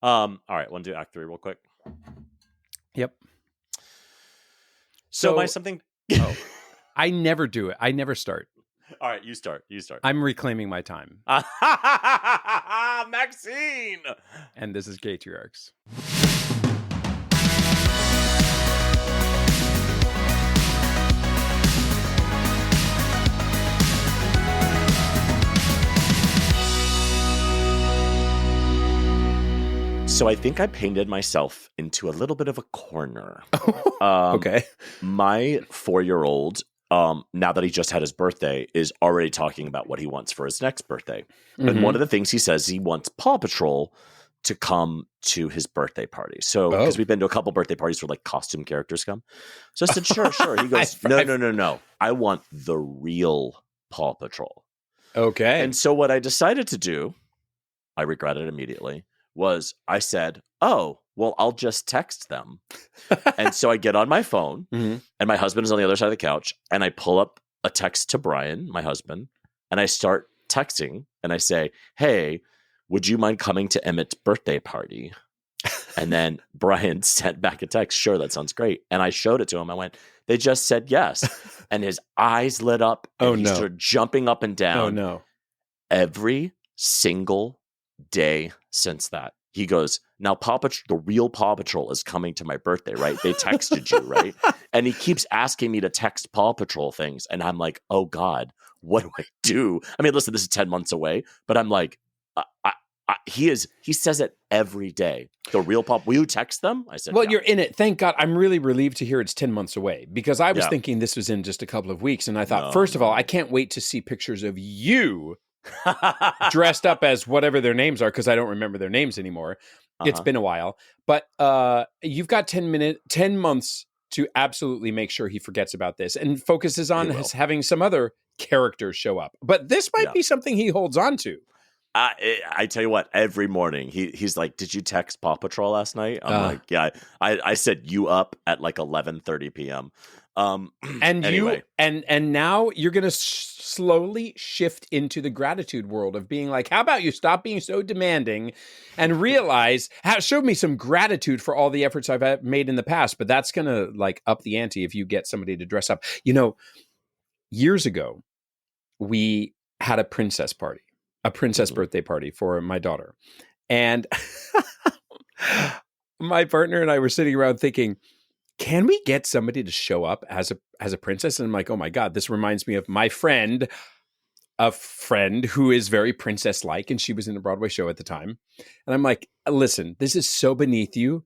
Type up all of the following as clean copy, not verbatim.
All right, want to do Act 3 real quick? Yep. So my something. Oh, I never do it. I never start. All right, you start. I'm reclaiming my time. Maxine! And this is Gaytriarchs. So I think I painted myself into a little bit of a corner. Okay. My 4-year-old, now that he just had his birthday, is already talking about what he wants for his next birthday. Mm-hmm. And one of the things he says, he wants Paw Patrol to come to his birthday party. So, because we've been to a couple birthday parties where like costume characters come. So I said, sure. He goes, no. I want the real Paw Patrol. Okay. And so what I decided to do, I regret it immediately, was I said, oh, well, I'll just text them. And so I get on my phone and my husband is on the other side of the couch and I pull up a text to Brian, my husband, and I start texting and I say, hey, would you mind coming to Emmett's birthday party? And then Brian sent back a text, sure, that sounds great. And I showed it to him. I went, they just said yes. And his eyes lit up and he started jumping up and down. Oh, no. Every single day since that. He goes, now the real Paw Patrol is coming to my birthday, right? They texted you, right? And he keeps asking me to text Paw Patrol things. And I'm like, oh God, what do I do? I mean, listen, this is 10 months away, but I'm like, he says it every day. The real Paw, will you text them? I said, well, yeah. You're in it. Thank God. I'm really relieved to hear it's 10 months away because I was thinking this was in just a couple of weeks. And I thought, first of all, I can't wait to see pictures of you dressed up as whatever their names are because I don't remember their names anymore. It's been a while, but you've got 10 months to absolutely make sure he forgets about this and focuses on having some other characters show up. But this might be something he holds on to. I tell you what, every morning he's like, did you text Paw Patrol last night? I'm like, yeah, I said you up at like 11:30 p.m. And anyway. and now you're going to slowly shift into the gratitude world of being like, how about you stop being so demanding and realize, show me some gratitude for all the efforts I've made in the past. But that's going to like up the ante if you get somebody to dress up. You know, years ago, we had a princess birthday party for my daughter. And my partner and I were sitting around thinking, can we get somebody to show up as a princess? And I'm like, oh my God, this reminds me of my friend, a friend who is very princess-like, and she was in a Broadway show at the time. And I'm like, listen, this is so beneath you.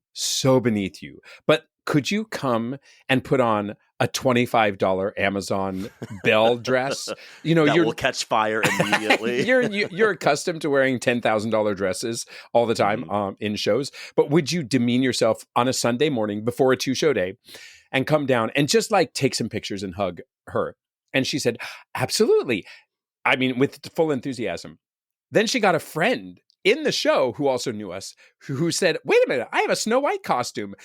But could you come and put on a $25 Amazon Belle dress? You know, that will catch fire immediately. You're accustomed to wearing $10,000 dresses all the time in shows, but would you demean yourself on a Sunday morning before a 2-show day and come down and just like take some pictures and hug her? And she said, absolutely. I mean, with full enthusiasm. Then she got a friend in the show who also knew us, who said, wait a minute, I have a Snow White costume.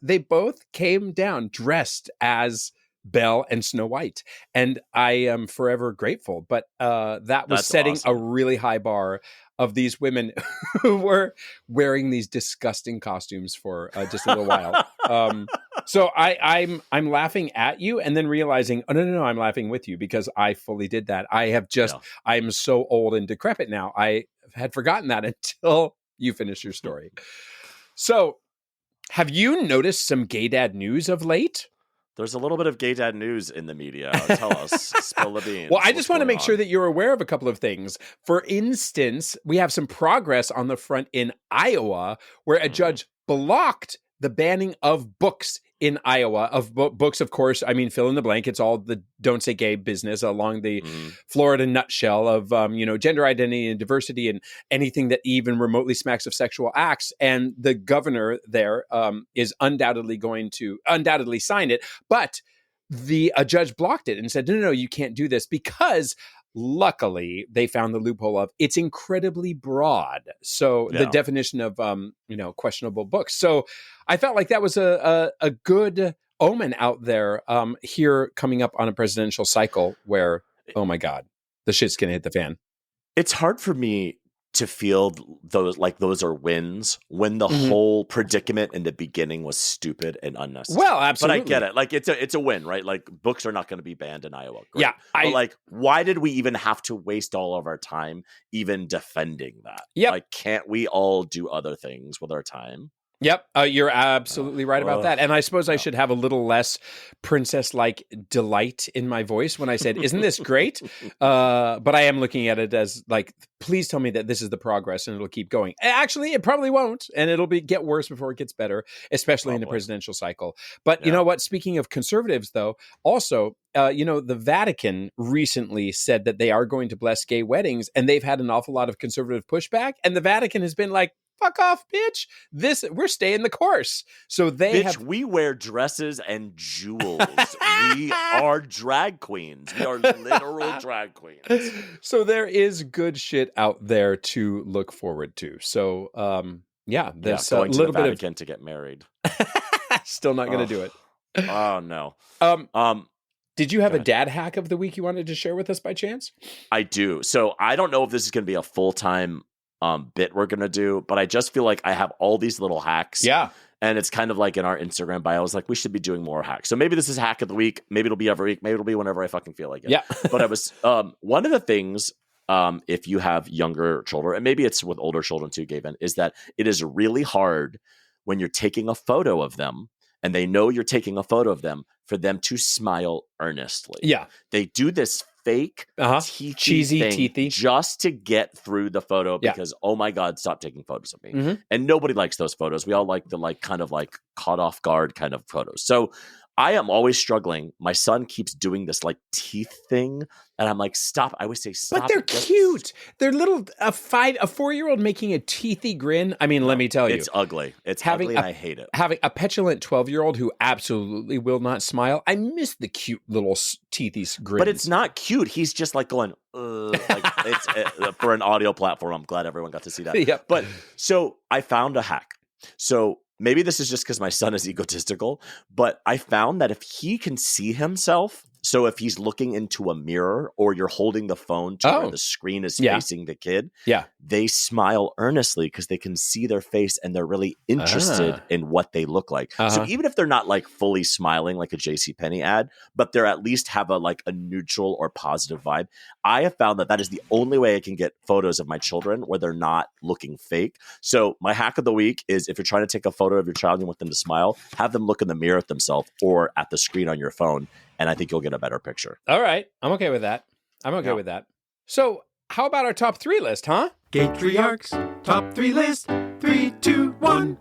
They both came down dressed as Belle and Snow White. And I am forever grateful. But that was setting a really high bar of these women who were wearing these disgusting costumes for just a little while. So I'm laughing at you and then realizing, oh, no, I'm laughing with you because I fully did that. I'm so old and decrepit now. I had forgotten that until you finished your story. So, have you noticed some gay dad news of late? There's a little bit of gay dad news in the media. Tell us. Spill the beans. Well, I just want to make sure that you're aware of a couple of things. For instance, we have some progress on the front in Iowa where a judge blocked the banning of books in Iowa, of books, of course. I mean, fill in the blank. It's all the don't say gay business along the Florida nutshell of, gender identity and diversity and anything that even remotely smacks of sexual acts. And the governor there is undoubtedly going to sign it. But a judge blocked it and said, no, you can't do this because luckily they found the loophole of it's incredibly broad. So the definition of, questionable books. So I felt like that was a good omen out there here coming up on a presidential cycle where, oh my God, the shit's going to hit the fan. It's hard for me to feel those are wins when the whole predicament in the beginning was stupid and unnecessary. Well, absolutely. But I get it. Like it's a win, right? Like books are not going to be banned in Iowa. Great. Yeah. But like, why did we even have to waste all of our time even defending that? Yep. Like, can't we all do other things with our time? Yep, you're absolutely right about that. And I suppose I should have a little less princess-like delight in my voice when I said, "Isn't this great?" But I am looking at it as like, please tell me that this is the progress and it'll keep going. Actually, it probably won't, and it'll get worse before it gets better, especially in the presidential cycle. But you know what? Speaking of conservatives, though, also, the Vatican recently said that they are going to bless gay weddings, and they've had an awful lot of conservative pushback, and the Vatican has been like, fuck off, bitch. We're staying the course. So we wear dresses and jewels. We are drag queens. We are literal drag queens. So there is good shit out there to look forward to. So, there's going a to little the bit Vatican to get married. Still not going to do it. Oh, no. Did you have a dad hack of the week you wanted to share with us by chance? I do. So I don't know if this is going to be a full-time bit we're going to do, but I just feel like I have all these little hacks. Yeah. And it's kind of like in our Instagram bio, I was like, we should be doing more hacks. So maybe this is hack of the week. Maybe it'll be every week. Maybe it'll be whenever I fucking feel like it. Yeah. But I was, one of the things, if you have younger children, and maybe it's with older children too, Gavin, is that it is really hard when you're taking a photo of them and they know you're taking a photo of them for them to smile earnestly. Yeah. They do this fake cheesy teethy just to get through the photo because oh my god, stop taking photos of me. And nobody likes those photos. We all like the kind of caught off guard kind of photos. So I am always struggling. My son keeps doing this teeth thing, and I'm like, stop. I always say stop. But they're cute. They're little a 4-year-old making a teethy grin. I mean, let me tell you, it's ugly. It's ugly, and I hate it. Having a petulant 12-year-old who absolutely will not smile. I miss the cute little teethy grins. But it's not cute. He's just going, it's for an audio platform. I'm glad everyone got to see that. Yep. But so I found a hack. So maybe this is just because my son is egotistical, but I found that if he can see himself, so if he's looking into a mirror or you're holding the phone to where the screen is facing the kid, they smile earnestly because they can see their face and they're really interested in what they look like. So even if they're not fully smiling like a JCPenney ad, but they're at least have a neutral or positive vibe. I have found that is the only way I can get photos of my children where they're not looking fake. So my hack of the week is if you're trying to take a photo of your child and you want them to smile, have them look in the mirror at themselves or at the screen on your phone. And I think you'll get a better picture. All right. I'm okay with that. with that. So how about our top 3 list, huh? Gaytriarchs top 3 list. 3, 2, 1.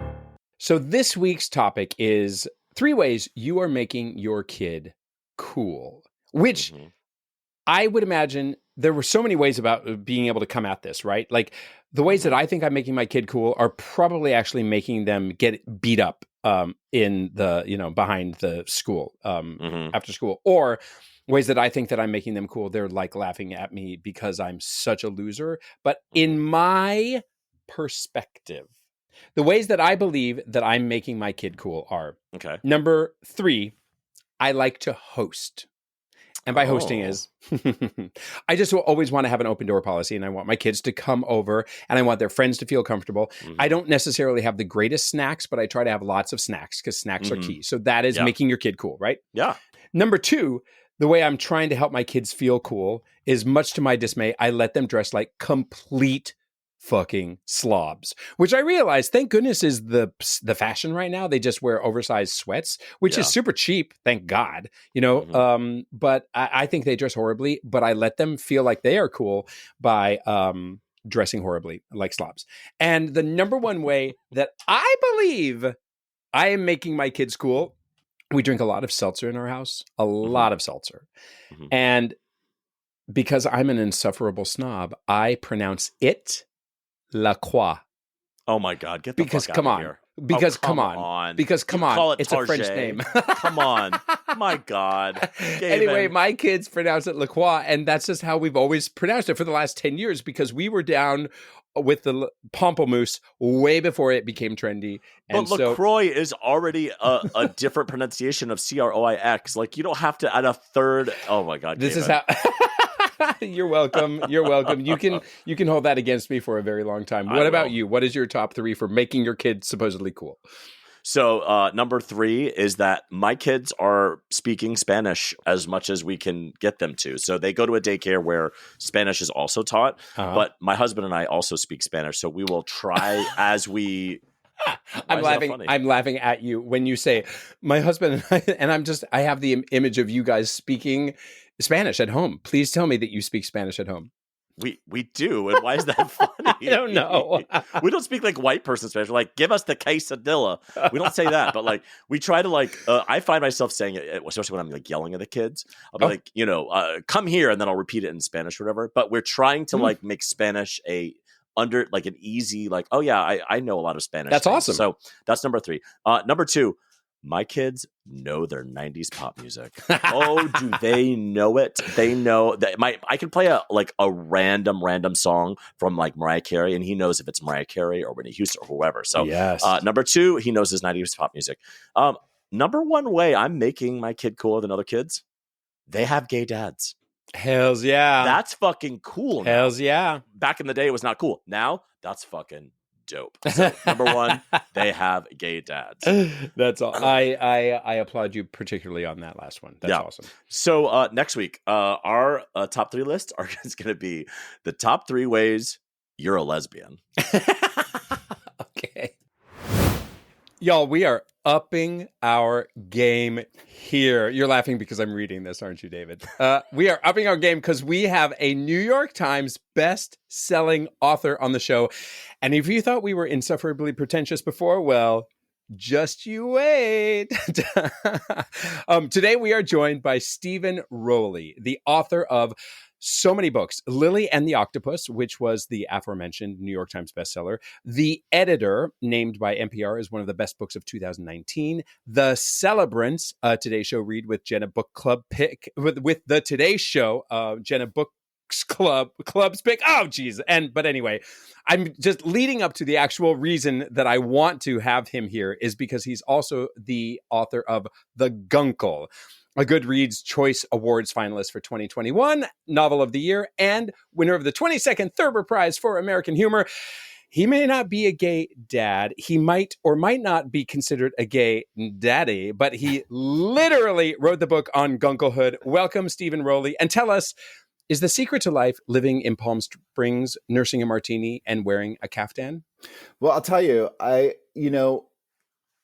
So this week's topic is 3 ways you are making your kid cool, which I would imagine there were so many ways about being able to come at this, right? Like the ways that I think I'm making my kid cool are probably actually making them get beat up in the, behind the school, after school, or ways that I think that I'm making them cool. They're laughing at me because I'm such a loser. But in my perspective, the ways that I believe that I'm making my kid cool are number 3, I like to host. And by hosting is, I just always want to have an open door policy, and I want my kids to come over, and I want their friends to feel comfortable. I don't necessarily have the greatest snacks, but I try to have lots of snacks because snacks are key. So that is making your kid cool, right? Yeah. Number 2, the way I'm trying to help my kids feel cool is, much to my dismay, I let them dress like complete fucking slobs, which I realize, thank goodness, is the fashion right now. They just wear oversized sweats, which is super cheap, thank God, but I think they dress horribly, but I let them feel like they are cool by dressing horribly like slobs. And the number 1 way that I believe I am making my kids cool, we drink a lot of seltzer in our house, a lot of seltzer. And because I'm an insufferable snob, I pronounce it La Croix. Oh my God! Get the because fuck come out on. of here. Because come on. Because come you on. Call it's Target. A French name. Come on. My God. Anyway, my kids pronounce it La Croix, and that's just how we've always pronounced it for the last 10 years because we were down with the pamplemousse way before it became trendy. And but LaCroix is already a different pronunciation of CROIX. You don't have to add a third. Oh my God. This is how. You're welcome. You're welcome. You can hold that against me for a very long time. What about you? What is your top 3 for making your kids supposedly cool? So number 3 is that my kids are speaking Spanish as much as we can get them to. So they go to a daycare where Spanish is also taught, but my husband and I also speak Spanish. So we will try as we. I'm laughing at you when you say my husband and I have the image of you guys speaking Spanish at home. Please tell me that you speak Spanish at home. We do, and why is that funny? I don't know. We don't speak like white person Spanish. We're like, give us the quesadilla. We don't say that, but like we try to I find myself saying it, especially when I'm like yelling at the kids. I'll be like, come here, and then I'll repeat it in Spanish or whatever. But we're trying to like make Spanish an easy I know a lot of Spanish. That's things. Awesome. So that's number 3. Number 2. My kids know their 90s pop music. Oh, do they know it? They know that I can play a random song from like Mariah Carey, and he knows if it's Mariah Carey or Whitney Houston or whoever. So yes. Number 2, he knows his 90s pop music. Number 1 way I'm making my kid cooler than other kids, they have gay dads. Hells yeah. That's fucking cool. Hells yeah. Back in the day, it was not cool. Now, that's fucking dope. So, number 1, they have gay dads. That's all. I applaud you particularly on that last one. That's awesome. So next week, our top 3 list is going to be the top 3 ways you're a lesbian. Okay. Y'all, we are upping our game here. You're laughing because I'm reading this, aren't you, David? We are upping our game because we have a New York Times best-selling author on the show. And if you thought we were insufferably pretentious before, well, just you wait. Today we are joined by Steven Rowley, the author of so many books. Lily and the Octopus, which was the aforementioned New York Times bestseller. The Editor, named by NPR as one of the best books of 2019. The Celebrants, Today Show read with Jenna Book Club pick, with the Today Show, Jenna Book Club's pick. Oh, geez. But anyway, I'm just leading up to the actual reason that I want to have him here is because he's also the author of The Guncle, a Goodreads Choice Awards finalist for 2021, Novel of the Year, and winner of the 22nd Thurber Prize for American Humor. He may not be a gay dad. He might or might not be considered a gay daddy, but he literally wrote the book on Gunclehood. Welcome, Steven Rowley, and tell us, is the secret to life living in Palm Springs, nursing a martini, and wearing a caftan? Well, I'll tell you,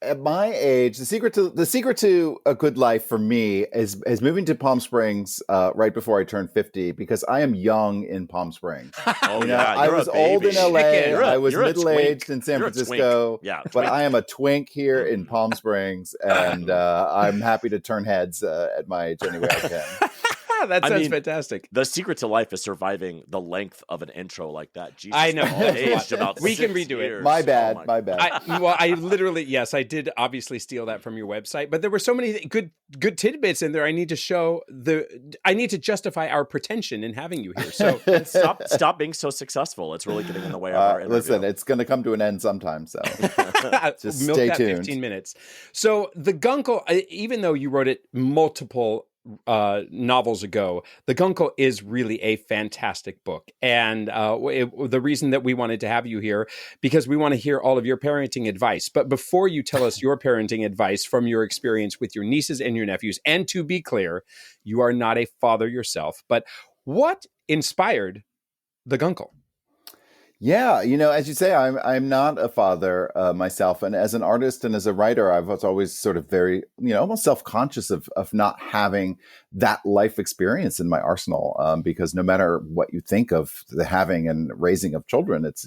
at my age, the secret to a good life for me is moving to Palm Springs right before I turned 50 because I am young in Palm Springs. I was old in LA. I was middle-aged in San Francisco. But I am a twink here in Palm Springs, and I'm happy to turn heads at my age any way I can. That sounds fantastic. The secret to life is surviving the length of an intro like that. Jesus, I know. We can redo years. it. My bad. I literally, yes, I did obviously steal that from your website, but there were so many good tidbits in there. I need to justify our pretension in having you here. So stop being so successful. It's really getting in the way of our interview. Listen, it's going to come to an end sometime. So just milk stay that tuned. 15 minutes. So The Guncle, even though you wrote it multiple novels ago, The Guncle is really a fantastic book. And the reason that we wanted to have you here, because we want to hear all of your parenting advice. But before you tell us your parenting advice from your experience with your nieces and your nephews, and to be clear, you are not a father yourself, but what inspired The Guncle? Yeah, as you say, I'm not a father myself, and as an artist and as a writer, I was always sort of very, almost self-conscious of not having that life experience in my arsenal, because no matter what you think of the having and raising of children, it's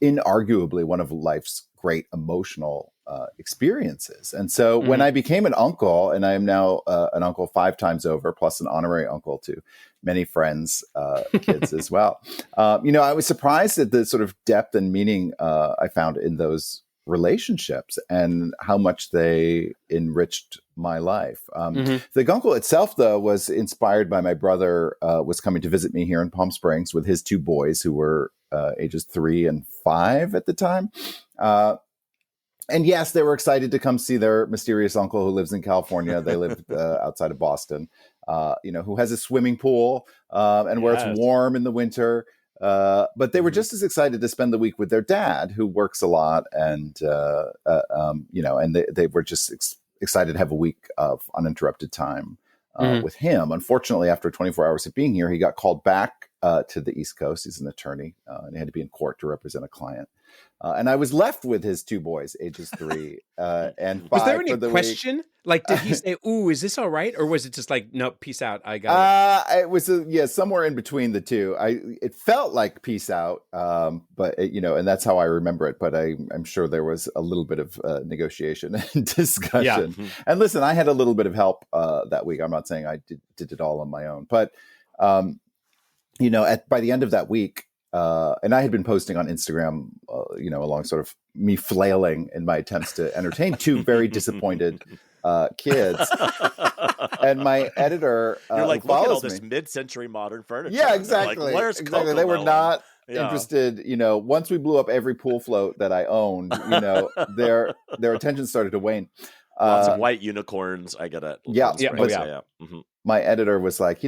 inarguably one of life's great emotional experiences. And so when I became an uncle, and I am now an uncle 5 times over, plus an honorary uncle to many friends' kids as well. I was surprised at the sort of depth and meaning I found in those relationships and how much they enriched my life. The Guncle itself, though, was inspired by my brother was coming to visit me here in Palm Springs with his 2 boys who were ages 3 and 5 at the time. And yes, they were excited to come see their mysterious uncle who lives in California. They live outside of Boston, who has a swimming pool and where it's warm in the winter. But they were just as excited to spend the week with their dad, who works a lot, and and they were just excited to have a week of uninterrupted time with him. Unfortunately, after 24 hours of being here, he got called back to the East Coast. He's an attorney, and he had to be in court to represent a client. And I was left with his two boys, ages 3 and 5. Was there any question? Week. Like, did he say, "Ooh, is this all right?" Or was it just like, "No, peace out, I got it"? It was somewhere in between the two. It felt like peace out, but and that's how I remember it. But I'm sure there was a little bit of negotiation and discussion. Yeah. And listen, I had a little bit of help that week. I'm not saying I did it all on my own, but by the end of that week. And I had been posting on Instagram, along sort of me flailing in my attempts to entertain two very disappointed kids. And my editor, you're like, look at all this mid-century modern furniture. Yeah, exactly. Like, where's exactly. They were not interested. Once we blew up every pool float that I owned, their attention started to wane. Lots of white unicorns. I get it. Yeah. Mm-hmm. My editor was like,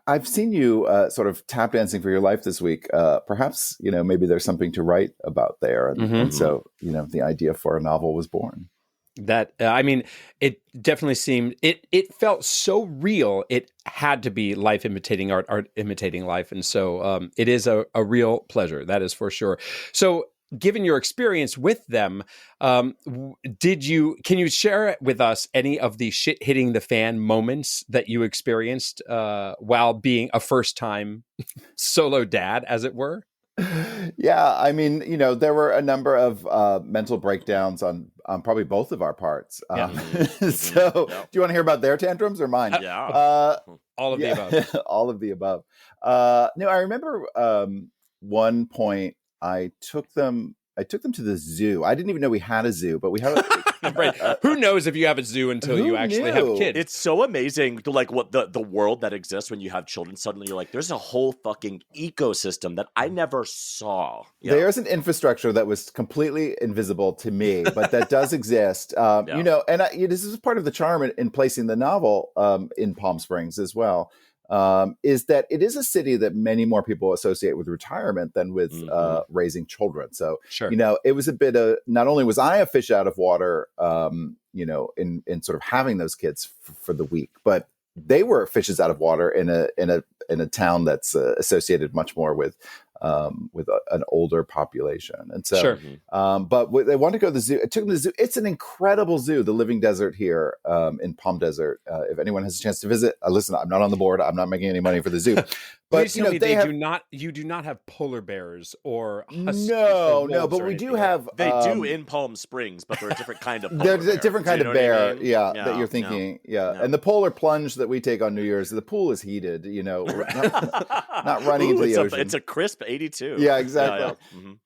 I've seen you sort of tap dancing for your life this week. Perhaps, maybe there's something to write about there. And so, the idea for a novel was born. That, it definitely seemed, it felt so real. It had to be life imitating art imitating life. And so it is a real pleasure. That is for sure. So, given your experience with them, can you share with us any of the shit hitting the fan moments that you experienced while being a first time solo dad, as it were? Yeah, there were a number of mental breakdowns on probably both of our parts. So, do you want to hear about their tantrums or mine? Yeah, all of the above. All of the above. No, I remember one point. I took them to the zoo. I didn't even know we had a zoo, but we have right. Who knows if you have a zoo until you actually have kids? It's so amazing to like what the world that exists when you have children. Suddenly you're like, there's a whole fucking ecosystem that I never saw. There's an infrastructure that was completely invisible to me, but that does exist. And this is part of the charm in placing the novel in Palm Springs as well. Is that it is a city that many more people associate with retirement than with raising children. So, it was a bit of, not only was I a fish out of water, in sort of having those kids for the week, but they were fishes out of water in a town that's associated much more with an older population. And so, but they wanted to go to the zoo. It took them to the zoo. It's an incredible zoo, the Living Desert here in Palm Desert. If anyone has a chance to visit, listen, I'm not on the board. I'm not making any money for the zoo. But you do not have polar bears or huskies. No, but we do have. They do in Palm Springs, but they're a different kind of. There's a different kind of bear, that you're thinking, and the polar plunge that we take on New Year's, the pool is heated. Not running into the ocean. It's a crisp 82. Yeah, exactly.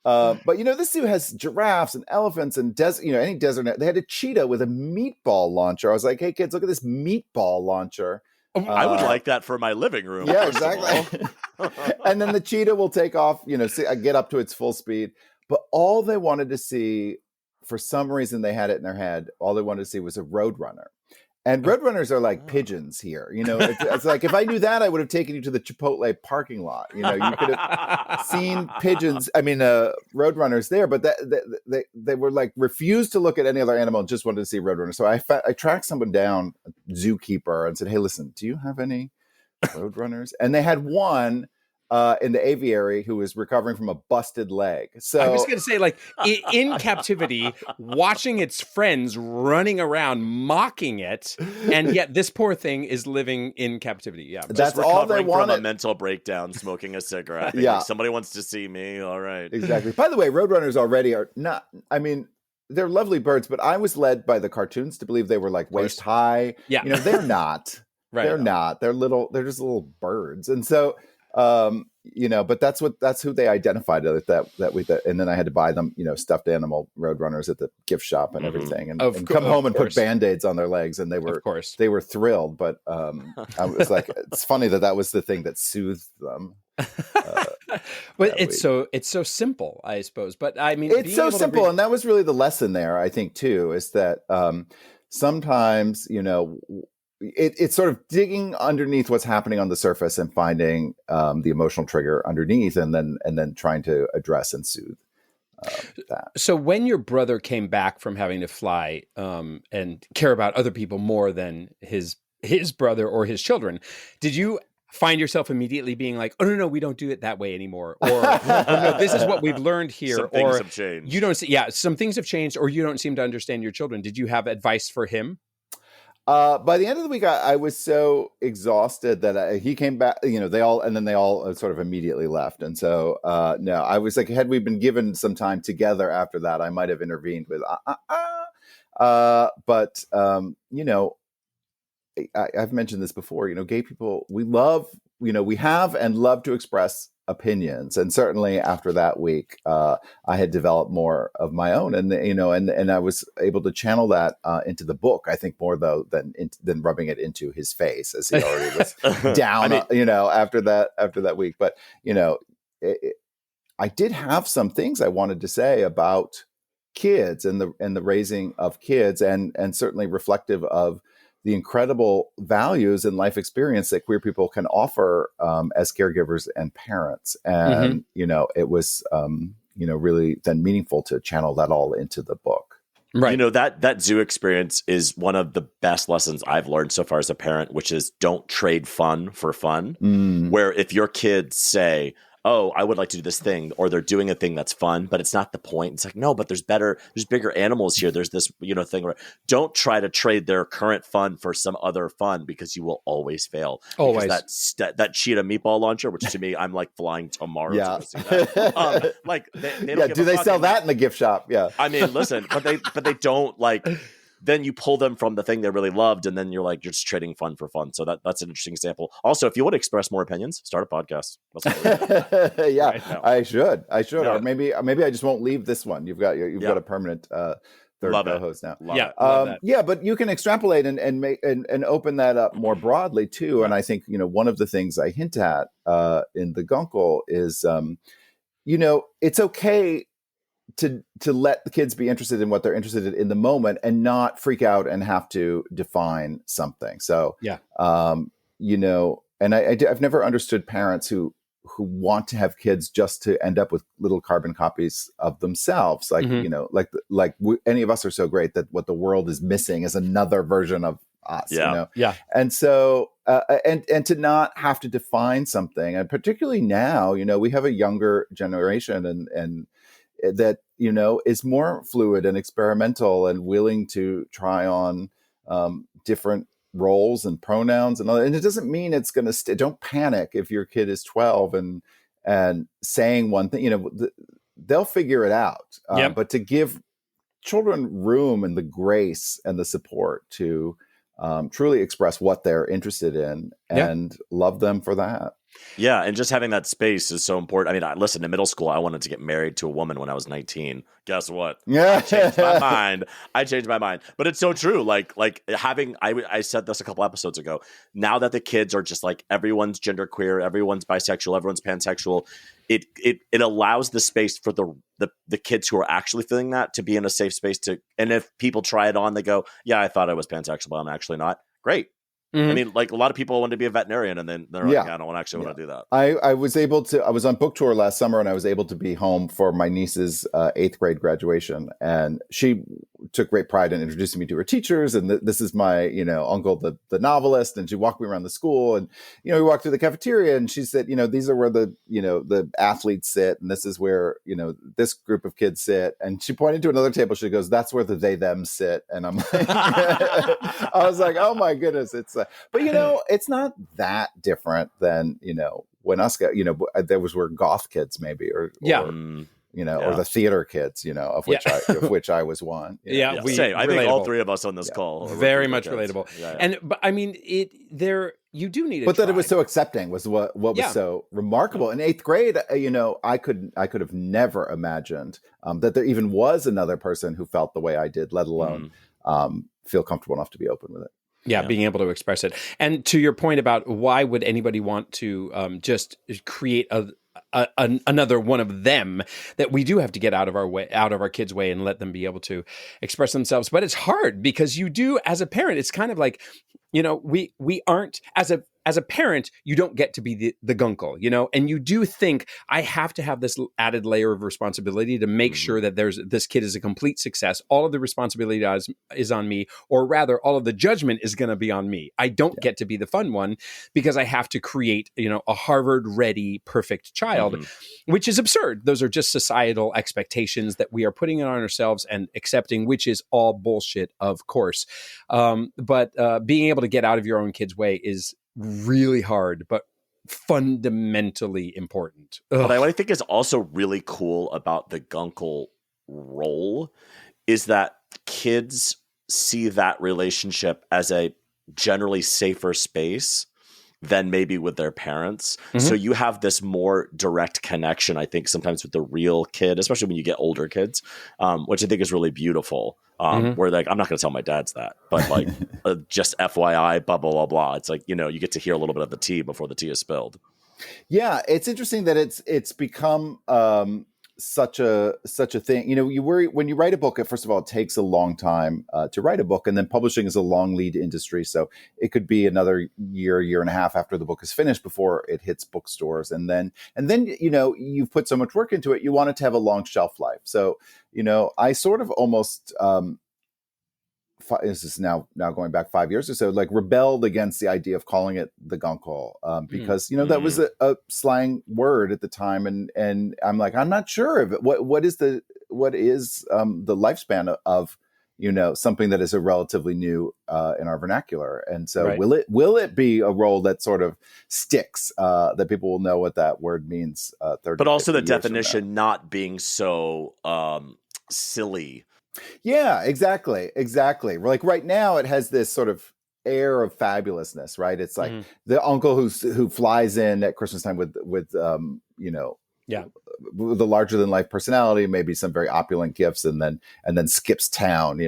But this zoo has giraffes and elephants and any desert. They had a cheetah with a meatball launcher. I was like, hey kids, look at this meatball launcher. I would like that for my living room. Yeah, exactly. And then the cheetah will take off, get up to its full speed. But all they wanted to see, for some reason they had it in their head, all they wanted to see was a roadrunner. And roadrunners are like pigeons here. It's like, if I knew that, I would have taken you to the Chipotle parking lot. You could have seen pigeons. Roadrunners there, but they were like refused to look at any other animal and just wanted to see roadrunners. So I tracked someone down, a zookeeper, and said, hey, listen, do you have any roadrunners? And they had one in the aviary who was recovering from a busted leg. So I was going to say, like, in captivity, watching its friends running around mocking it, and yet this poor thing is living in captivity. Yeah, that's all they wanted. From a mental breakdown, smoking a cigarette. Yeah, somebody wants to see me. All right, exactly. By the way, roadrunners already are not. They're lovely birds, but I was led by the cartoons to believe they were like waist high. Yeah, they're not. Right. They're not. They're little. They're just little birds, and so. But that's who they identified and then I had to buy them, stuffed animal roadrunners at the gift shop and everything, and come home and put Band-Aids on their legs, and they were thrilled. But I was like, it's funny that was the thing that soothed them. But it's so simple, I suppose. But I mean, it's so simple, and that was really the lesson there, I think, too, is that sometimes, it's sort of digging underneath what's happening on the surface and finding the emotional trigger underneath, and then trying to address and soothe that. So when your brother came back from having to fly and care about other people more than his brother or his children, did you find yourself immediately being like, oh, no, we don't do it that way anymore? Or, no, this is what we've learned here. Some things have changed. You don't see, some things have changed, or you don't seem to understand your children. Did you have advice for him? By the end of the week, I was so exhausted that he came back, they all sort of immediately left. And so, no, I was like, had we been given some time together after that, I might have intervened with, but, I've mentioned this before, gay people, we love, we have and love to express opinions. And certainly after that week, I had developed more of my own, and I was able to channel that into the book, I think, more though than rubbing it into his face, as he already was down, after that week. But, I did have some things I wanted to say about kids and the raising of kids, and certainly reflective of the incredible values and life experience that queer people can offer as caregivers and parents. And, it was, really then meaningful to channel that all into the book. Right. That zoo experience is one of the best lessons I've learned so far as a parent, which is don't trade fun for fun. Where if your kids say, oh, I would like to do this thing, or they're doing a thing that's fun, but it's not the point. It's like, no, but there's bigger animals here. There's this, thing where don't try to trade their current fun for some other fun, because you will always fail. Always. Because that cheetah meatball launcher, which to me, I'm like flying to Mars. Yeah. To see that. They don't give do a they fuck. sell that in the gift shop? Yeah. I mean, listen, but they don't like. Then you pull them from the thing they really loved, and then you're just trading fun for fun. So that's an interesting example. Also, if you want to express more opinions, start a podcast. Yeah, right now. I should, Yeah. or maybe I just won't leave this one. You've got a permanent third co-host now. Love that. But you can extrapolate and make and open that up more broadly too. And I think one of the things I hint at in the Guncle is it's okay to let the kids be interested in what they're interested in the moment, and not freak out and have to define something. So, and I've never understood parents who want to have kids just to end up with little carbon copies of themselves. Like, any of us are so great that what the world is missing is another version of us. Yeah. And so, and to not have to define something, and particularly now, we have a younger generation and that is more fluid and experimental and willing to try on different roles and pronouns and all that. And it doesn't mean it's going to don't panic if your kid is 12 and saying one thing. They'll figure it out. But to give children room and the grace and the support to truly express what they're interested in, and love them for that. Yeah, and just having that space is so important. I mean, listen, in middle school, I wanted to get married to a woman when I was 19. Guess what? Yeah, I changed my mind. But it's so true. Like having, I said this a couple episodes ago. Now that the kids are just like, everyone's genderqueer, everyone's bisexual, everyone's pansexual, it allows the space for the kids who are actually feeling that to be in a safe space to. And if people try it on, they go, yeah, I thought I was pansexual, but I'm actually not. Great. I mean, like a lot of people want to be a veterinarian, and then they're like, I don't actually want to do that. I was on book tour last summer, and I was able to be home for my niece's 8th grade graduation. And she took great pride in introducing me to her teachers. And this is my, uncle, the novelist. And she walked me around the school, and, we walked through the cafeteria, and she said, these are where the athletes sit. And this is where, this group of kids sit. And she pointed to another table. She goes, that's where the they, them sit. And I'm like, I was like, oh my goodness. It's but it's not that different than when us got there were goth kids maybe or the theater kids of which I was one. I think all three of us on this call are very much relatable. And but I mean you do need but that it was so accepting was what was so remarkable. In 8th grade, I could have never imagined that there even was another person who felt the way I did, let alone feel comfortable enough to be open with it. Yeah, being able to express it. And to your point about why would anybody want to just create another one of them that we do have to get out of our kids' way and let them be able to express themselves. But it's hard because you do, as a parent, it's kind of like, we aren't, as a parent, you don't get to be the Guncle, and you do think I have to have this added layer of responsibility to make sure that this kid is a complete success. All of the responsibility is on me, or rather all of the judgment is going to be on me. I don't get to be the fun one because I have to create, a Harvard ready, perfect child, which is absurd. Those are just societal expectations that we are putting on ourselves and accepting, which is all bullshit, of course. But being able to get out of your own kid's way is really hard, but fundamentally important. But what I think is also really cool about the Guncle role is that kids see that relationship as a generally safer space than maybe with their parents. So you have this more direct connection, I think, sometimes with the real kid, especially when you get older kids, which I think is really beautiful. Where like, I'm not going to tell my dads that, but like just FYI, blah, blah, blah, blah. It's like, you get to hear a little bit of the tea before the tea is spilled. Yeah. It's interesting that it's become such a thing. You worry when you write a book, first of all, it takes a long time to write a book, and then publishing is a long lead industry. So it could be another year and a half after the book is finished before it hits bookstores. And then, you've put so much work into it, you want it to have a long shelf life. So, I sort of almost, this is now going back 5 years or so, like rebelled against the idea of calling it the Guncle because that was a slang word at the time, and I'm like, I'm not sure of it. What is the lifespan of something that is a relatively new in our vernacular, and so will it be a role that sort of sticks, that people will know what that word means 30, but also the years definition not being so silly. Yeah, exactly. Like right now it has this sort of air of fabulousness, right? It's like the uncle who flies in at Christmas time with the larger than life personality, maybe some very opulent gifts, and then skips town,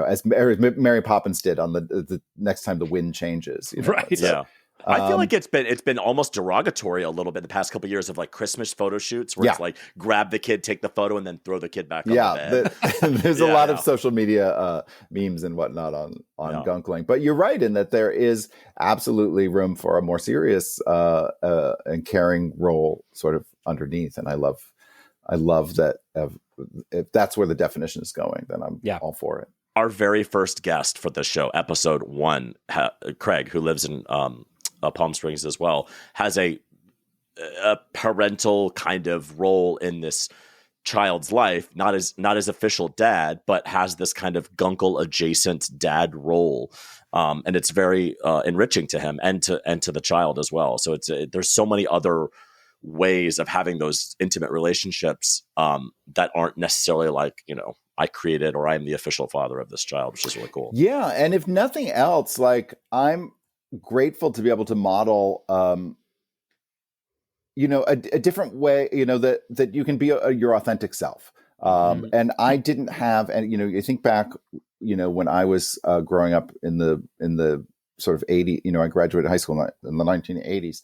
as Mary Poppins did on the next time the wind changes, right? So, yeah. I feel like it's been almost derogatory a little bit the past couple of years of like Christmas photo shoots where it's like grab the kid, take the photo, and then throw the kid back on the bed. There's a lot of social media memes and whatnot on Gunkling. But you're right in that there is absolutely room for a more serious and caring role sort of underneath. And I love that. If that's where the definition is going, then I'm all for it. Our very first guest for the show, episode 1, Craig, who lives in Palm Springs as well, has a parental kind of role in this child's life, not as official dad, but has this kind of Guncle adjacent dad role, and it's very enriching to him and to the child as well. So there's so many other ways of having those intimate relationships that aren't necessarily like I created or I'm the official father of this child, which is really cool. Yeah, and if nothing else, like I'm grateful to be able to model a different way, that you can be your authentic self. And I didn't have, and you think back, when I was growing up in the sort of 80s, I graduated high school in the 1980s.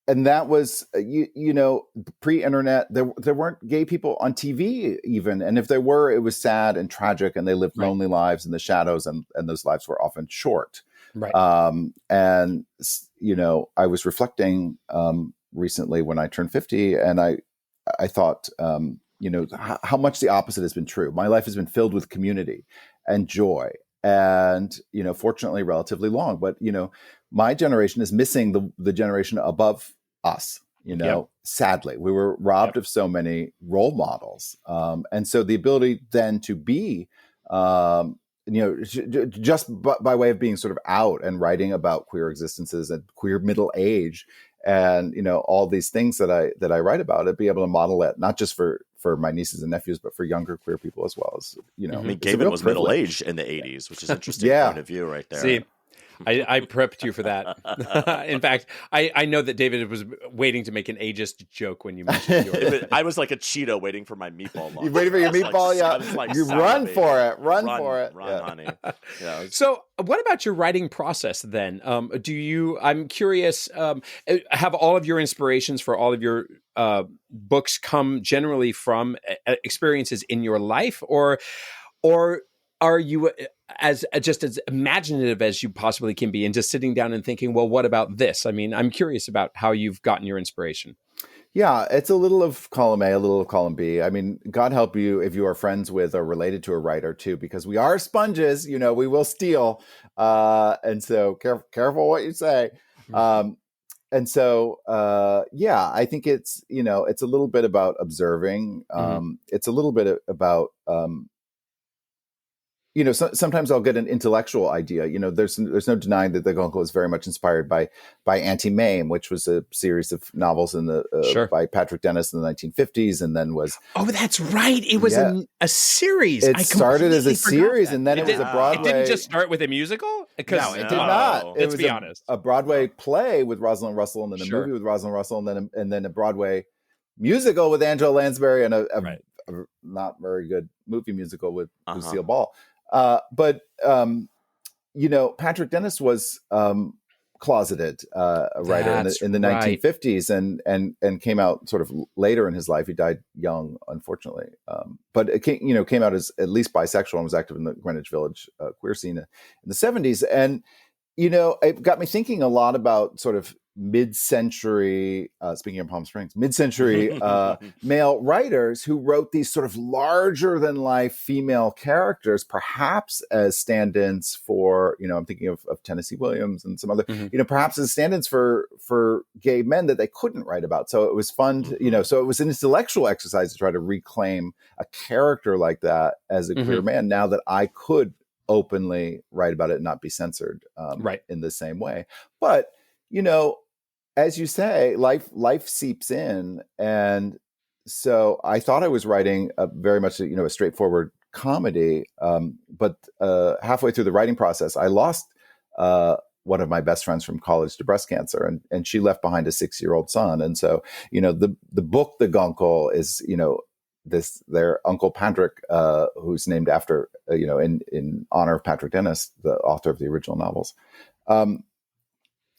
And that was, pre-internet, there weren't gay people on TV even. And if there were, it was sad and tragic, and they lived lonely lives in the shadows, and those lives were often short. Right. And, I was reflecting recently when I turned 50, and I thought, how much the opposite has been true. My life has been filled with community and joy, and, fortunately relatively long. But, my generation is missing the generation above us. Sadly, we were robbed of so many role models. And so the ability then to be, just by way of being sort of out and writing about queer existences and queer middle age, and all these things that I write about, and be able to model it not just for my nieces and nephews, but for younger queer people as well. As I mean, Gavin was middle aged in the 80s, which is interesting point of view right there. See, I prepped you for that. In fact, I know that David was waiting to make an ageist joke when you mentioned yours. I was like a Cheeto waiting for my meatball lunch. You waiting for your meatball? I yeah. was like, you son run of a for baby. it. Run for it. Run, Yeah. honey. Yeah, So, what about your writing process then? I'm curious, have all of your inspirations for all of your books come generally from experiences in your life, or are you as just as imaginative as you possibly can be and just sitting down and thinking, well, what about this? I mean, I'm curious about how you've gotten your inspiration. Yeah, it's a little of column A, a little of column B. I mean, God help you if you are friends with or related to a writer too, because we are sponges, we will steal. And so careful what you say. And so, I think it's, it's a little bit about observing. It's a little bit about, sometimes I'll get an intellectual idea. There's no denying that the Guncle is very much inspired by Anti-Mame, which was a series of novels by Patrick Dennis in the 1950s, and then was that's right. It was a series. It started as a series, and then it was a Broadway. It didn't just start with a musical. No, it did not. Let's be honest. A Broadway play with Rosalind Russell, and then a movie with Rosalind Russell, and then a Broadway musical with Angela Lansbury, and a not very good movie musical with Lucille Ball. But Patrick Dennis was closeted a writer in the 1950s, and came out sort of later in his life. He died young, unfortunately. But it came out as at least bisexual and was active in the Greenwich Village queer scene in the 70s. And it got me thinking a lot about sort of mid-century, speaking of Palm Springs, mid-century male writers who wrote these sort of larger-than-life female characters, perhaps as stand-ins for, I'm thinking of Tennessee Williams and some other, perhaps as stand-ins for gay men that they couldn't write about. So it was fun, so it was an intellectual exercise to try to reclaim a character like that as a queer man, now that I could openly write about it and not be censored in the same way. But as you say, life seeps in. And so I thought I was writing very much, a straightforward comedy. But halfway through the writing process, I lost one of my best friends from college to breast cancer. And she left behind a 6-year-old son. And so, the book, The Guncle, is, their Uncle Patrick, who's named after, in honor of Patrick Dennis, the author of the original novels,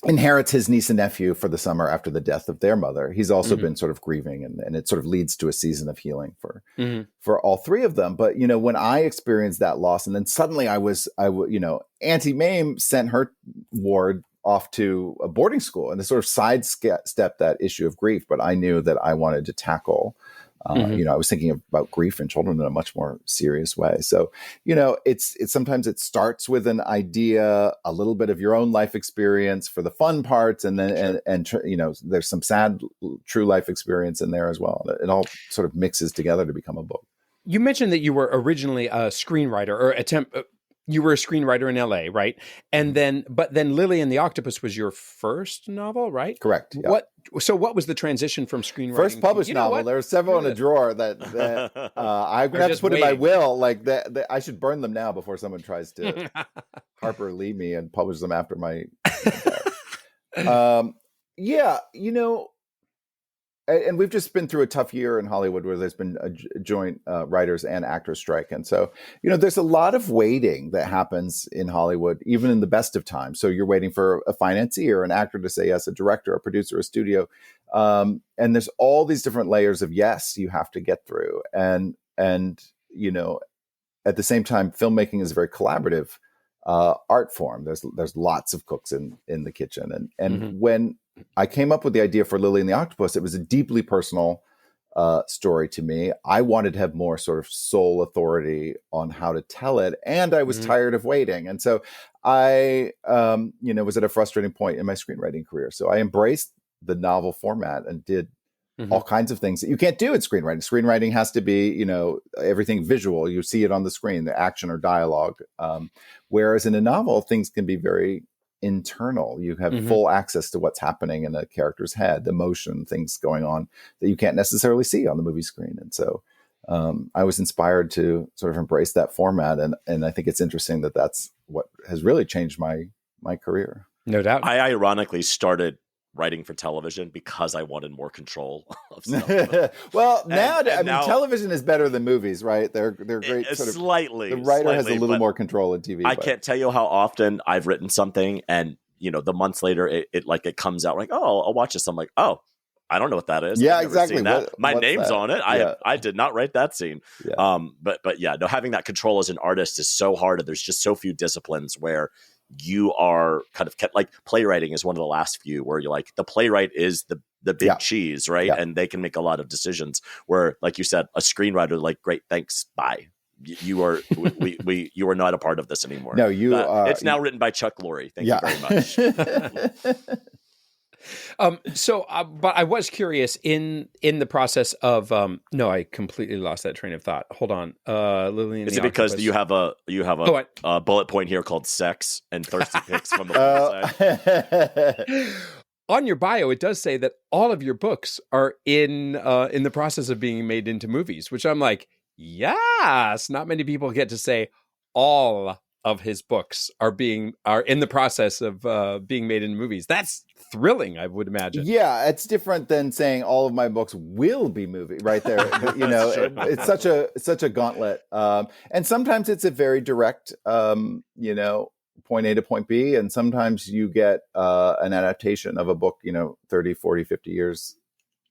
inherits his niece and nephew for the summer after the death of their mother. He's also been sort of grieving, and it sort of leads to a season of healing for all three of them. But, when I experienced that loss, and then suddenly Auntie Mame sent her ward off to a boarding school, and to sort of sidestep that issue of grief. But I knew that I wanted to tackle I was thinking about grief in children in a much more serious way. So, it's sometimes it starts with an idea, a little bit of your own life experience for the fun parts, and then there's some sad true life experience in there as well. It all sort of mixes together to become a book. You mentioned that you were originally a screenwriter, or you were a screenwriter in LA, right? And then Lily and the Octopus was your first novel, right? Correct. Yeah. What was the transition from screenwriting? First published novel. There are several in a drawer that I'm going to have to put in my will. Like that, I should burn them now before someone tries to Harper Lee me and publish them after my. And we've just been through a tough year in Hollywood where there's been a joint writers and actors strike. And so, there's a lot of waiting that happens in Hollywood, even in the best of times. So you're waiting for a financier, an actor to say yes, a director, a producer, a studio. And there's all these different layers of yes you have to get through. And at the same time, filmmaking is a very collaborative art form. There's lots of cooks in the kitchen. And when I came up with the idea for Lily and the Octopus, it was a deeply personal story to me. I wanted to have more sort of sole authority on how to tell it, and I was tired of waiting. And so I, was at a frustrating point in my screenwriting career. So I embraced the novel format and did all kinds of things that you can't do in screenwriting. Screenwriting has to be, everything visual. You see it on the screen, the action or dialogue. Whereas in a novel, things can be very internal. You have full access to what's happening in a character's head, emotion, things going on that you can't necessarily see on the movie screen. And so I was inspired to sort of embrace that format. And I think it's interesting that that's what has really changed my my career. No doubt. I ironically started writing for television because I wanted more control of stuff. Well, And now television is better than movies, right? They're great. Slightly. The writer has a little more control in TV. I can't tell you how often I've written something and, the months later it comes out like, oh, I'll watch this. I'm like, oh, I don't know what that is. Yeah, I've never exactly. seen that. My name's that? on it. I did not write that scene. Yeah. But yeah, no, having that control as an artist is so hard. And there's just so few disciplines where you are kind of kept, like playwriting is one of the last few where you're like, the playwright is the big cheese, right? Yeah. And they can make a lot of decisions where, like you said, a screenwriter, like, great, thanks, bye. You are you are not a part of this anymore. No, you are. It's now written by Chuck Lorre. Thank you very much. But I was curious in the process of no, I completely lost that train of thought. Hold on, Lily. Is it because you have a bullet point here called sex and thirsty pics from the side? On your bio, it does say that all of your books are in the process of being made into movies, which I'm like, yes. Not many people get to say all of his books are in the process of being made into movies. That's thrilling, I would imagine. Yeah, it's different than saying all of my books will be movie right there. It's such a gauntlet. And sometimes it's a very direct, point A to point B. And sometimes you get an adaptation of a book, 30, 40, 50 years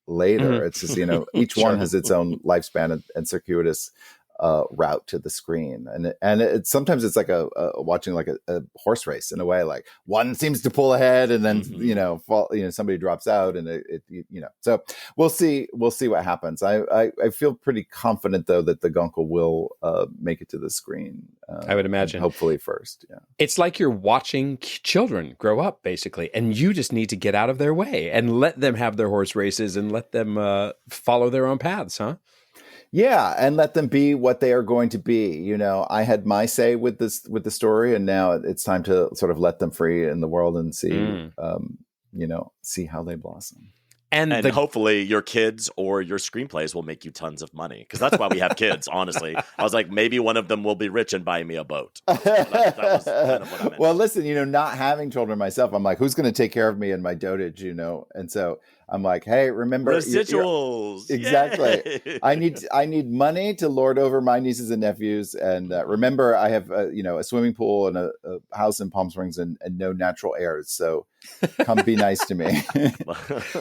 later. Mm-hmm. It's just, each one has its own lifespan and circuitous route to the screen, and sometimes it's like watching like a horse race in a way. Like one seems to pull ahead, and then somebody drops out, and So we'll see what happens. I feel pretty confident though that the Guncle will make it to the screen. I would imagine, hopefully first. Yeah, it's like you're watching children grow up basically, and you just need to get out of their way and let them have their horse races and let them follow their own paths, huh? Yeah, and let them be what they are going to be. I had my say with the story, and now it's time to sort of let them free in the world and see, see how they blossom. And hopefully your kids or your screenplays will make you tons of money, because that's why we have kids. Honestly, I was like, maybe one of them will be rich and buy me a boat. So that was kind of what I meant. Well, listen, not having children myself, I'm like, who's going to take care of me and my dotage? And so I'm like, hey, remember residuals. Exactly. Yay. I need money to lord over my nieces and nephews, and remember, I have a swimming pool and a house in Palm Springs and no natural heirs. So come be nice to me.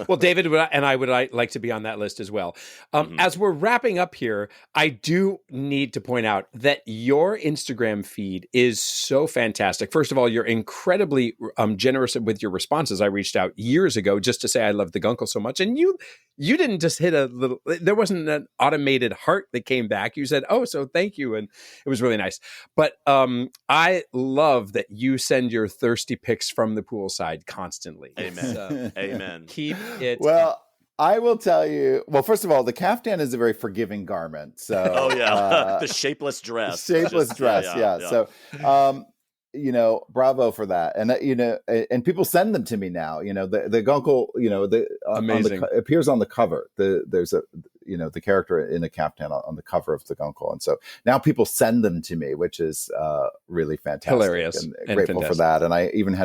Well, David and I would like to be on that list as well. As we're wrapping up here, I do need to point out that your Instagram feed is so fantastic. First of all, you're incredibly generous with your responses. I reached out years ago just to say I love the Guncle so much, and you didn't just hit a little. There wasn't an automated heart that came back. You said, "Oh, so thank you," and it was really nice. But I love that you send your thirsty pics from the poolside constantly. Amen. Amen. Keep it. Well, I will tell you. Well, first of all, the caftan is a very forgiving garment. So, the shapeless dress. Yeah. So, bravo for that. And and people send them to me now. The Guncle, amazing. Appears on the cover. There's the character in a caftan on the cover of the Guncle, and so now people send them to me, which is really fantastic, hilarious, and grateful for that. And I even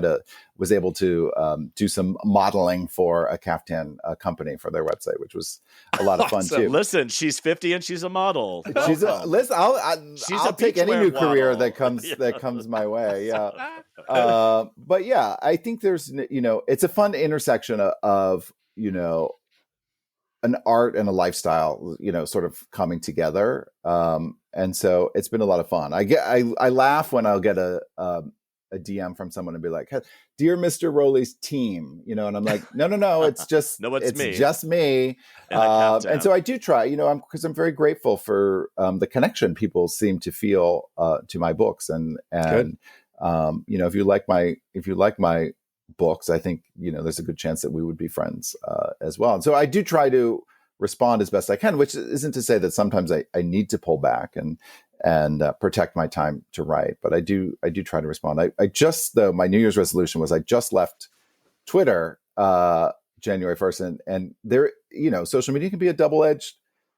was able to do some modeling for a caftan company for their website, which was a lot of fun too. Listen, she's 50 and she's a model. I'll take any new career that comes my way. Yeah. But yeah, I think there's, it's a fun intersection of an art and a lifestyle, sort of coming together. And so it's been a lot of fun. I laugh when I'll get a DM from someone and be like, "Dear Mr. Rowley's team," and I'm like, no, it's just, it's me. Just me. And so I do try, because I'm very grateful for the connection people seem to feel to my books. And if you like my books, I think, there's a good chance that we would be friends as well. And so I do try to respond as best I can, which isn't to say that sometimes I need to pull back and protect my time to write, but I do try to respond. I just, though, my New Year's resolution was I just left Twitter January 1st, and there, social media can be a double-edged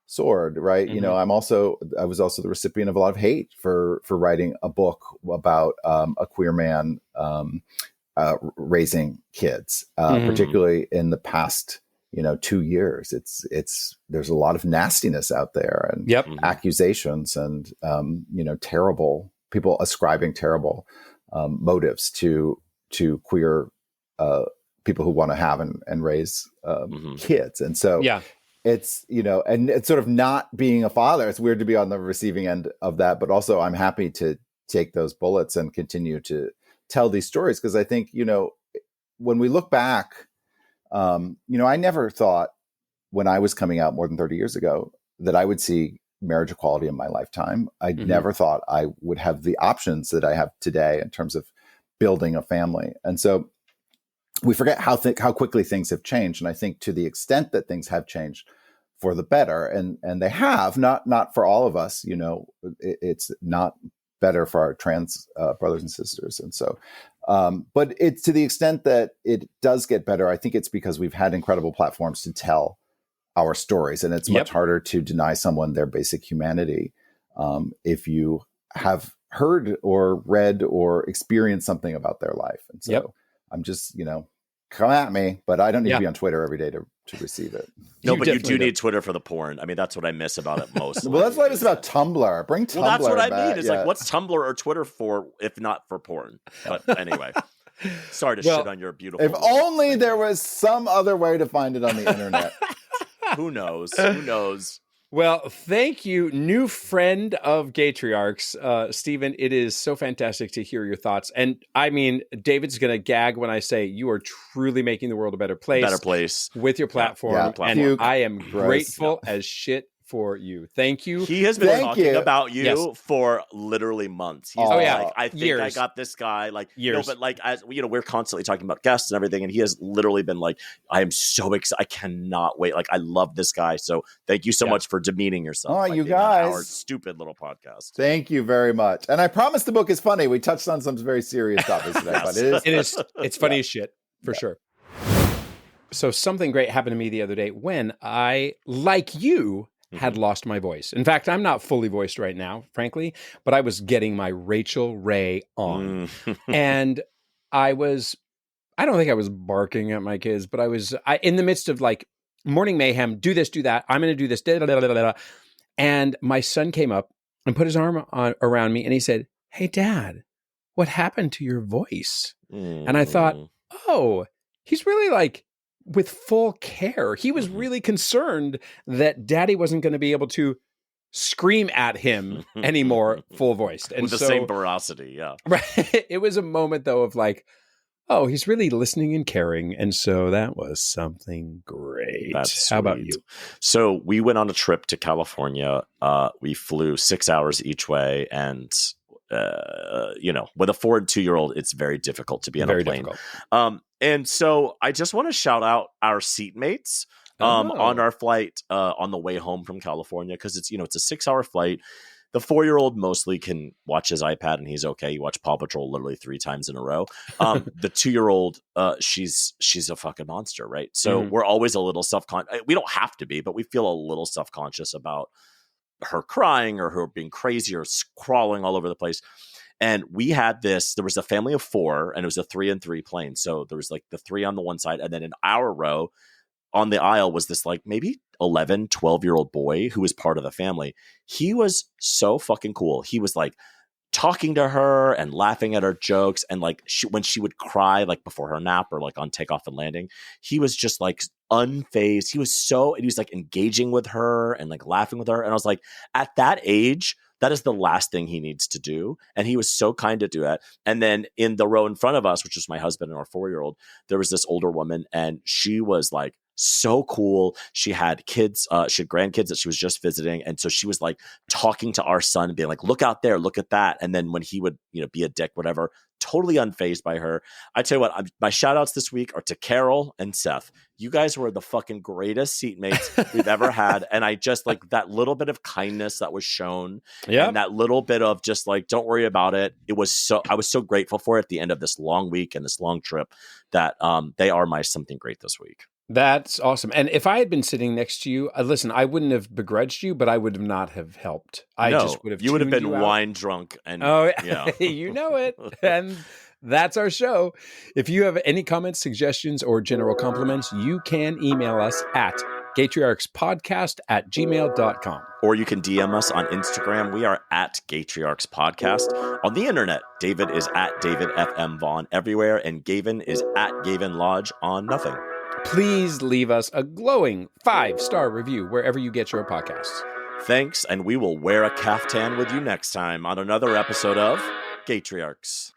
sword, right? Mm-hmm. I was also the recipient of a lot of hate for writing a book about a queer man raising kids, particularly in the past 2 years. There's a lot of nastiness out there, and accusations, and terrible people ascribing terrible motives to queer people who want to have and raise kids. And so it's, and it's sort of not being a father. It's weird to be on the receiving end of that, but also I'm happy to take those bullets and continue to tell these stories. Because I think, when we look back, I never thought when I was coming out more than 30 years ago that I would see marriage equality in my lifetime. I never thought I would have the options that I have today in terms of building a family. And so we forget how quickly things have changed. And I think to the extent that things have changed for the better, and they have, not for all of us, it's not better for our trans brothers and sisters. And so, but it's to the extent that it does get better, I think it's because we've had incredible platforms to tell our stories. And it's much harder to deny someone their basic humanity if you have heard or read or experienced something about their life. And so I'm just, come at me, but I don't need to be on Twitter every day to receive it. No, but you do need Twitter for the porn. I mean, that's what I miss about it most. Well, that's what I miss about Tumblr. Bring Tumblr back. Well, that's what I mean. It's like, what's Tumblr or Twitter for, if not for porn? But anyway, sorry to shit on your beautiful. If only there was some other way to find it on the internet. Who knows? Who knows? Well, thank you, new friend of Gaytriarchs, Steven. It is so fantastic to hear your thoughts. And I mean, David's going to gag when I say you are truly making the world a better place. With your platform. And I am grateful as shit for you. Thank you. He has been talking about you for literally months. He's like, I think years. I got this guy. Like, years. No, but like, as we're constantly talking about guests and everything, and he has literally been like, I am so excited. I cannot wait. Like, I love this guy. So thank you so much for demeaning yourself. Oh, you guys. Our stupid little podcast. Thank you very much. And I promise the book is funny. We touched on some very serious topics today, but it's funny as shit, for sure. So something great happened to me the other day when I, like you, had lost my voice. In fact, I'm not fully voiced right now, frankly, but I was getting my Rachel Ray on. And I don't think I was barking at my kids, but I was in the midst of like morning mayhem, do this, do that. I'm going to do this. Da, da, da, da, da. And my son came up and put his arm around me and he said, "Hey, Dad, what happened to your voice?" And I thought, oh, he's really like, with full care. He was really concerned that Daddy wasn't going to be able to scream at him anymore, full voiced. And with the same veracity, Right. It was a moment, though, of like, oh, he's really listening and caring. And so that was something great. How about you? So we went on a trip to California. We flew 6 hours each way, and with a 4 and 2 year old, it's very difficult to be on a plane. And so I just want to shout out our seatmates on our flight on the way home from California, because it's a 6 hour flight. The 4-year-old mostly can watch his iPad and he's okay. You watch Paw Patrol literally 3 times in a row. The 2-year-old, she's a fucking monster, right? So we're always a little self-conscious. We don't have to be, but we feel a little self-conscious about her crying or her being crazy or crawling all over the place. And we had there was a family of 4, and it was a 3 and 3 plane. So there was like the 3 on the one side, and then in our row on the aisle was this like maybe 11, 12-year-old boy who was part of the family. He was so fucking cool. He was like talking to her and laughing at her jokes. And like when she would cry, like before her nap or like on takeoff and landing, he was just like unfazed. He was like engaging with her and like laughing with her. And I was like, at that age, that is the last thing he needs to do. And he was so kind to do that. And then in the row in front of us, which was my husband and our 4-year-old, there was this older woman, and she was like so cool. She had kids, she had grandkids that she was just visiting. And so she was like talking to our son and being like, look out there, look at that. And then when he would, be a dick, whatever, totally unfazed by her. I tell you what, my shout outs this week are to Carol and Seth. You guys were the fucking greatest seatmates we've ever had. And I just like that little bit of kindness that was shown. And that little bit of just like, don't worry about it. I was so grateful for it at the end of this long week and this long trip that they are my something great this week. That's awesome. And if I had been sitting next to you, listen, I wouldn't have begrudged you, but I would not have helped. I just would have. You would have been wine drunk, and you know it. And That's our show. If you have any comments, suggestions, or general compliments, you can email us at GaytriarchsPodcast@gmail.com. Or you can DM us on Instagram. We are at GaytriarchsPodcast. On the internet, David is at David FM Vaughn everywhere, and Gavin is at Gavin Lodge on nothing. Please leave us a glowing 5-star review wherever you get your podcasts. Thanks, and we will wear a caftan with you next time on another episode of Gaytriarchs.